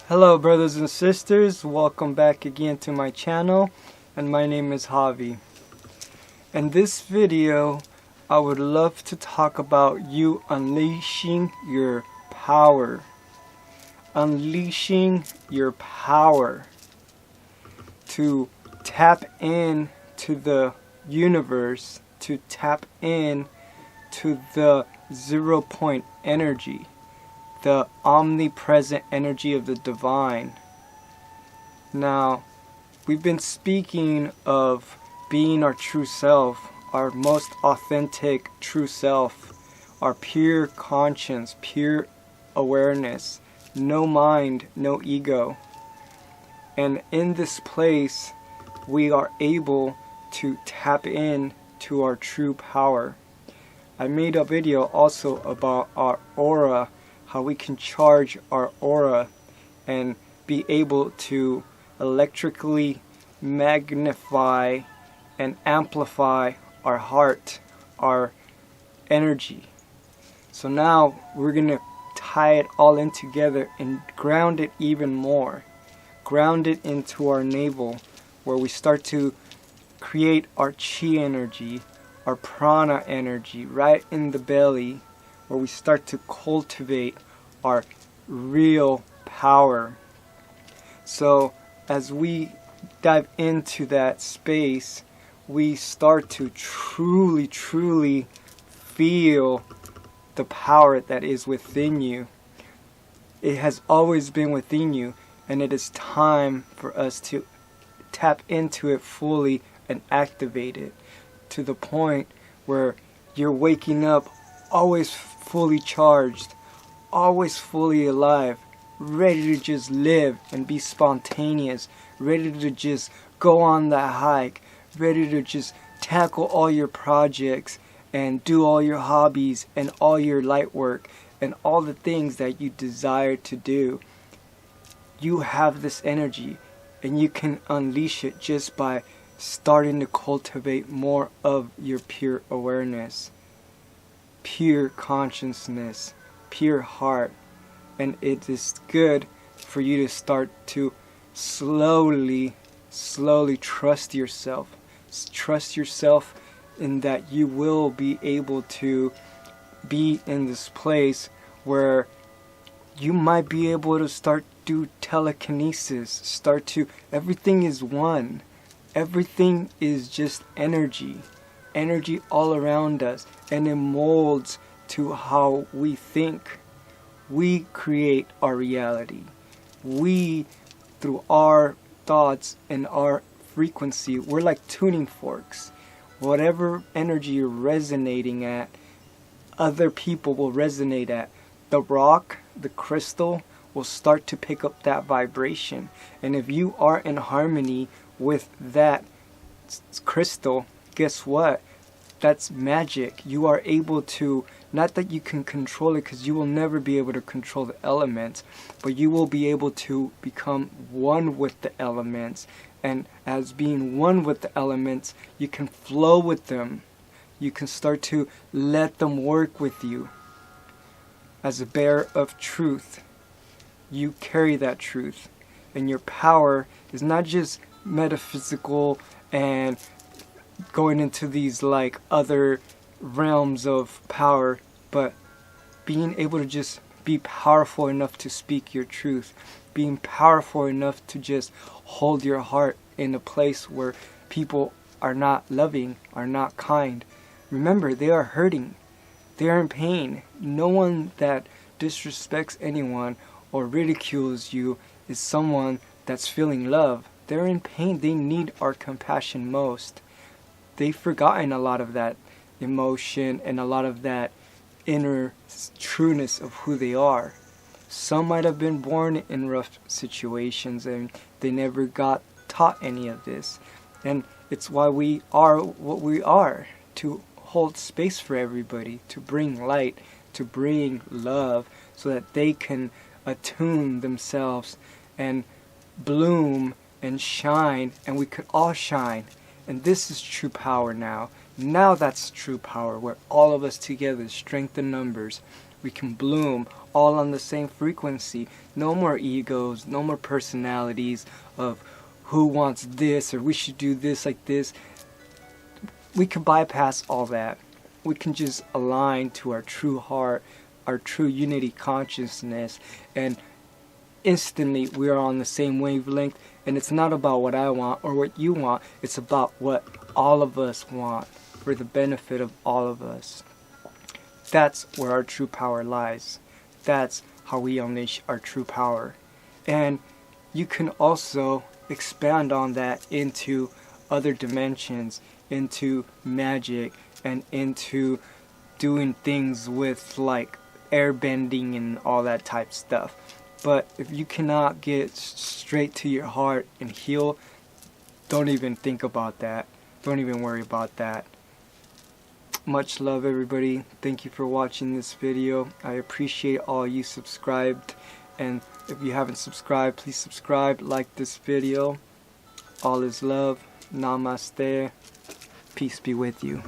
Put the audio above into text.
Hello brothers and sisters, welcome back again to my channel, and my name is Javi. In this video, I would love to talk about you unleashing your power. Unleashing your power to tap in to the universe, to tap in to the 0 point energy, the omnipresent energy of the divine. Now, we've been speaking of being our true self, our most authentic true self, our pure conscience, pure awareness, no mind, no ego. And in this place, we are able to tap in to our true power. I made a video also about our aura, how we can charge our aura and be able to electrically magnify and amplify our heart, our energy. So now we're going to tie it all in together and ground it even more. Ground it into our navel, where we start to create our chi energy, our prana energy right in the belly, where we start to cultivate our real power. So as we dive into that space, we start to truly feel the power that is within you. It has always been within you, and it is time for us to tap into it fully and activate it to the point where you're waking up always fully charged, always fully alive, ready to just live and be spontaneous, ready to just go on that hike, ready to just tackle all your projects and do all your hobbies and all your light work and all the things that you desire to do. You have this energy, and you can unleash it just by starting to cultivate more of your pure awareness, pure consciousness, pure heart. And it is good for you to start to slowly trust yourself. Trust yourself in that you will be able to be in this place where you might be able to start do telekinesis, everything is one. Everything is just energy all around us, and it molds to how we think. We create our reality. We, through our thoughts and our frequency, we're like tuning forks. Whatever energy you're resonating at, other people will resonate at. The rock, the crystal, will start to pick up that vibration. And if you are in harmony with that crystal, guess what? That's magic. You are able to, not that you can control it, because you will never be able to control the elements, but you will be able to become one with the elements. And as being one with the elements, you can flow with them. You can start to let them work with you. As a bearer of truth, you carry that truth, and your power is not just metaphysical and going into these like other realms of power, but being able to just be powerful enough to speak your truth, being powerful enough to just hold your heart in a place where people are not loving, are not kind. Remember, they are hurting, they are in pain. No one that disrespects anyone or ridicules you is someone that's feeling love. They're in pain. They need our compassion most. They've forgotten a lot of that emotion and a lot of that inner trueness of who they are. Some might have been born in rough situations and they never got taught any of this. And it's why we are what we are, to hold space for everybody, to bring light, to bring love, so that they can attune themselves and bloom and shine, and we could all shine. And this is true power now. Now that's true power, where all of us together, strength in numbers, we can bloom all on the same frequency. No more egos, no more personalities of who wants this or we should do this like this. We can bypass all that. We can just align to our true heart, our true unity consciousness, and instantly we are on the same wavelength. And it's not about what I want or what you want, it's about what all of us want for the benefit of all of us. That's where our true power lies. That's how we unleash our true power. And you can also expand on that into other dimensions, into magic, and into doing things with like airbending and all that type stuff. But if you cannot get straight to your heart and heal, don't even think about that. Don't even worry about that. Much love, everybody. Thank you for watching this video. I appreciate all you subscribed. And if you haven't subscribed, please subscribe, like this video. All is love. Namaste. Peace be with you.